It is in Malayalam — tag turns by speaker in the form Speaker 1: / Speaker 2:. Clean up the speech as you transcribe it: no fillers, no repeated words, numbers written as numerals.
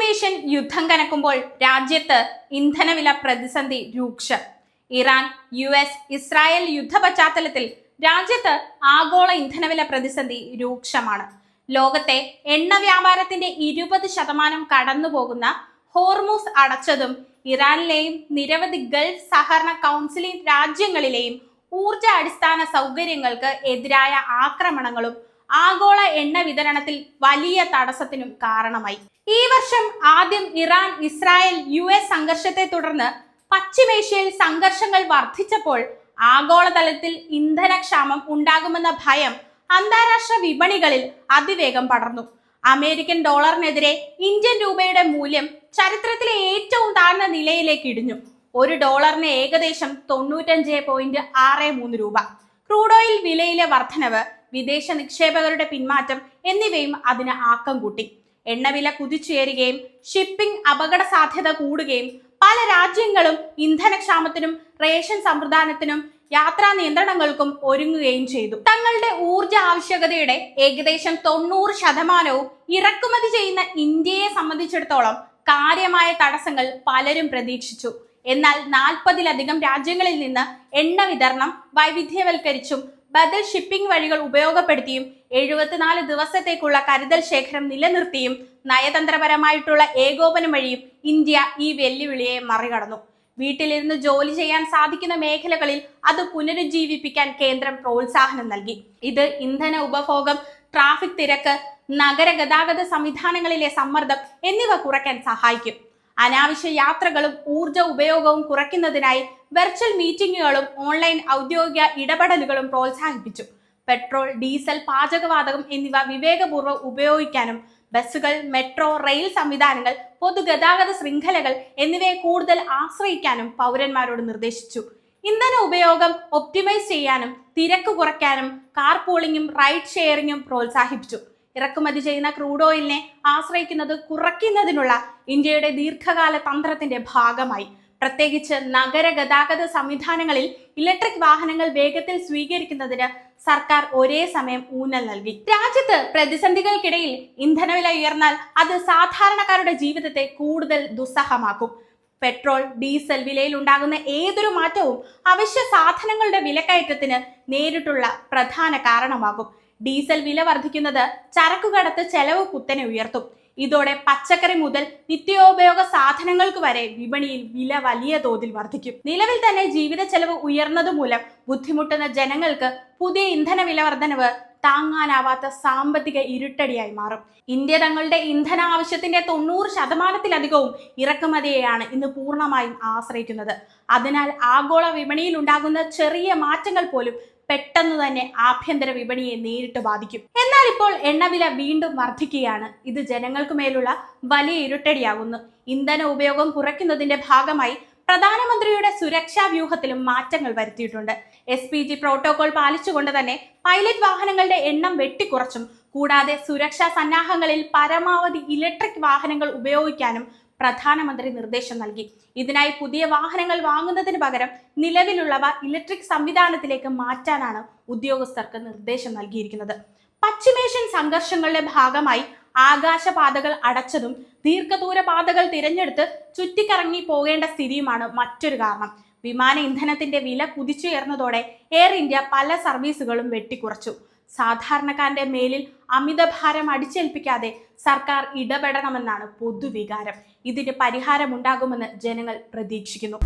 Speaker 1: പശ്ചിമേഷ്യൻ യുദ്ധം കനക്കുമ്പോൾ രാജ്യത്ത് ഇന്ധനവില പ്രതിസന്ധി രൂക്ഷം. ഇറാൻ US ഇസ്രായേൽ യുദ്ധ പശ്ചാത്തലത്തിൽ രാജ്യത്ത് ആഗോള ഇന്ധനവില പ്രതിസന്ധി രൂക്ഷമാണ്. ലോകത്തെ എണ്ണ വ്യാപാരത്തിന്റെ 20% കടന്നുപോകുന്ന ഹോർമൂസ് അടച്ചതും ഇറാനിലെയും നിരവധി ഗൾഫ് സഹകരണ കൗൺസിൽ രാജ്യങ്ങളിലെയും ഊർജ അടിസ്ഥാന സൗകര്യങ്ങൾക്ക് എതിരായ ആക്രമണങ്ങളും ആഗോള എണ്ണ വിതരണത്തിൽ വലിയ തടസ്സത്തിനും കാരണമായി. ഈ വർഷം ആദ്യം ഇറാൻ ഇസ്രായേൽ US സംഘർഷത്തെ തുടർന്ന് പശ്ചിമേഷ്യയിൽ സംഘർഷങ്ങൾ വർദ്ധിച്ചപ്പോൾ ആഗോളതലത്തിൽ ഇന്ധനക്ഷാമം ഉണ്ടാകുമെന്ന ഭയം അന്താരാഷ്ട്ര വിപണികളിൽ അതിവേഗം പടർന്നു. അമേരിക്കൻ ഡോളറിനെതിരെ ഇന്ത്യൻ രൂപയുടെ മൂല്യം ചരിത്രത്തിലെ ഏറ്റവും താഴ്ന്ന നിലയിലേക്ക് ഇടിഞ്ഞു. $1 ഏകദേശം 95.63 രൂപ. ക്രൂഡ് ഓയിൽ വിലയിലെ വർധനവ്, വിദേശ നിക്ഷേപകരുടെ പിന്മാറ്റം എന്നിവയും അതിന് ആക്കം കൂട്ടി. എണ്ണവില കുതിച്ചുയരുകയും ഷിപ്പിംഗ് അപകട സാധ്യത കൂടുകയും പല രാജ്യങ്ങളും ഇന്ധനക്ഷാമത്തിനും റേഷൻ സംവിധാനത്തിനും യാത്രാ നിയന്ത്രണങ്ങൾക്കും ഒരുങ്ങുകയും ചെയ്തു. തങ്ങളുടെ ഊർജ ആവശ്യകതയുടെ ഏകദേശം 90% ഇറക്കുമതി ചെയ്യുന്ന ഇന്ത്യയെ സംബന്ധിച്ചിടത്തോളം കാര്യമായ തടസ്സങ്ങൾ പലരും പ്രതീക്ഷിച്ചു. എന്നാൽ 40-ലധികം രാജ്യങ്ങളിൽ നിന്ന് എണ്ണ വിതരണം വൈവിധ്യവൽക്കരിച്ചും ബദൽ ഷിപ്പിംഗ് വഴികൾ ഉപയോഗപ്പെടുത്തിയും 74 ദിവസത്തേക്കുള്ള കരുതൽ ശേഖരം നിലനിർത്തിയും നയതന്ത്രപരമായിട്ടുള്ള ഏകോപനം വഴിയും ഇന്ത്യ ഈ വെല്ലുവിളിയെ മറികടന്നു. വീട്ടിലിരുന്ന് ജോലി ചെയ്യാൻ സാധിക്കുന്ന മേഖലകളിൽ അത് പുനരുജ്ജീവിപ്പിക്കാൻ കേന്ദ്രം പ്രോത്സാഹനം നൽകി. ഇത് ഇന്ധന ഉപഭോഗം, ട്രാഫിക് തിരക്ക്, നഗര ഗതാഗത സംവിധാനങ്ങളിലെ സമ്മർദ്ദം എന്നിവ കുറയ്ക്കാൻ സഹായിക്കും. അനാവശ്യ യാത്രകളും ഊർജ ഉപയോഗവും കുറയ്ക്കുന്നതിനായി വെർച്വൽ മീറ്റിംഗുകളും ഓൺലൈൻ ഔദ്യോഗിക ഇടപെടലുകളും പ്രോത്സാഹിപ്പിച്ചു. പെട്രോൾ, ഡീസൽ, പാചകവാതകം എന്നിവ വിവേകപൂർവ്വം ഉപയോഗിക്കാനും ബസ്സുകൾ, മെട്രോ, റെയിൽ സംവിധാനങ്ങൾ, പൊതുഗതാഗത ശൃംഖലകൾ എന്നിവയെ കൂടുതൽ ആശ്രയിക്കാനും പൗരന്മാരോട് നിർദ്ദേശിച്ചു. ഇന്ധന ഉപയോഗം ഒപ്റ്റിമൈസ് ചെയ്യാനും തിരക്ക് കുറയ്ക്കാനും കാർ പൂളിംഗും റൈഡ് ഷെയറിംഗും പ്രോത്സാഹിപ്പിച്ചു. ഇറക്കുമതി ചെയ്യുന്ന ക്രൂഡ് ഓയിലിനെ ആശ്രയിക്കുന്നത് കുറയ്ക്കുന്നതിനുള്ള ഇന്ത്യയുടെ ദീർഘകാല തന്ത്രത്തിന്റെ ഭാഗമായി പ്രത്യേകിച്ച് നഗര ഗതാഗത സംവിധാനങ്ങളിൽ ഇലക്ട്രിക് വാഹനങ്ങൾ വേഗത്തിൽ സ്വീകരിക്കുന്നതിന് സർക്കാർ ഒരേ സമയം ഊന്നൽ നൽകി. രാജ്യത്ത് പ്രതിസന്ധികൾക്കിടയിൽ ഇന്ധനവില ഉയർന്നാൽ അത് സാധാരണക്കാരുടെ ജീവിതത്തെ കൂടുതൽ ദുസ്സഹമാക്കും. പെട്രോൾ, ഡീസൽ വിലയിൽ ഉണ്ടാകുന്ന ഏതൊരു മാറ്റവും അവശ്യ സാധനങ്ങളുടെ വിലക്കയറ്റത്തിന് നേരിട്ടുള്ള പ്രധാന കാരണമാകും. ഡീസൽ വില വർദ്ധിക്കുന്നത് ചരക്കുകടത്ത് ചെലവ് കുത്തനെ ഉയർത്തും. ഇതോടെ പച്ചക്കറി മുതൽ നിത്യോപയോഗ സാധനങ്ങൾക്ക് വരെ വിപണിയിൽ വില വലിയ തോതിൽ വർദ്ധിക്കും. നിലവിൽ തന്നെ ജീവിത ചെലവ് ഉയർന്നതുമൂലം ബുദ്ധിമുട്ടുന്ന ജനങ്ങൾക്ക് പുതിയ ഇന്ധന വില വർധനവ് താങ്ങാനാവാത്ത സാമ്പത്തിക ഇരുട്ടടിയായി മാറും. ഇന്ത്യ തങ്ങളുടെ ഇന്ധന ആവശ്യത്തിന്റെ 90%-ലധികവും ഇറക്കുമതിയെയാണ് ഇന്ന് പൂർണ്ണമായും ആശ്രയിക്കുന്നത്. അതിനാൽ ആഗോള വിപണിയിൽ ഉണ്ടാകുന്ന ചെറിയ മാറ്റങ്ങൾ പോലും പെട്ടെന്ന് തന്നെ ആഭ്യന്തര വിപണിയെ നേരിട്ട് ബാധിക്കും. എന്നാൽ ഇപ്പോൾ എണ്ണവില വീണ്ടും വർദ്ധിക്കുകയാണ്. ഇത് ജനങ്ങൾക്ക് മേലുള്ള വലിയ ഇരുട്ടടിയാകുന്നു. ഇന്ധന ഉപയോഗം കുറയ്ക്കുന്നതിന്റെ ഭാഗമായി പ്രധാനമന്ത്രിയുടെ സുരക്ഷാ വ്യൂഹത്തിലും മാറ്റങ്ങൾ വരുത്തിയിട്ടുണ്ട്. SPG പ്രോട്ടോകോൾ പാലിച്ചുകൊണ്ട് തന്നെ പൈലറ്റ് വാഹനങ്ങളുടെ എണ്ണം വെട്ടിക്കുറച്ചും കൂടാതെ സുരക്ഷാ സന്നാഹങ്ങളിൽ പരമാവധി ഇലക്ട്രിക് വാഹനങ്ങൾ ഉപയോഗിക്കാനും പ്രധാനമന്ത്രി നിർദ്ദേശം നൽകി. ഇതിനായി പുതിയ വാഹനങ്ങൾ വാങ്ങുന്നതിന് പകരം നിലവിലുള്ളവ ഇലക്ട്രിക് സംവിധാനത്തിലേക്ക് മാറ്റാനാണ് ഉദ്യോഗസ്ഥർക്ക് നിർദ്ദേശം നൽകിയിരിക്കുന്നത്. പശ്ചിമേഷ്യൻ സംഘർഷങ്ങളുടെ ഭാഗമായി ആകാശപാതകൾ അടച്ചതും ദീർഘദൂര പാതകൾ തിരഞ്ഞെടുത്ത് ചുറ്റിക്കറങ്ങി പോകേണ്ട സ്ഥിതിയുമാണ് മറ്റൊരു കാരണം. വിമാന ഇന്ധനത്തിന്റെ വില കുതിച്ചുയർന്നതോടെ എയർ ഇന്ത്യ പല സർവീസുകളും വെട്ടിക്കുറച്ചു. സാധാരണക്കാരന്റെ മേലിൽ അമിതഭാരം അടിച്ചേൽപ്പിക്കാതെ സർക്കാർ ഇടപെടണമെന്നാണ് പൊതുവികാരം. ഇതിന് പരിഹാരമുണ്ടാകുമെന്ന് ജനങ്ങൾ പ്രതീക്ഷിക്കുന്നു.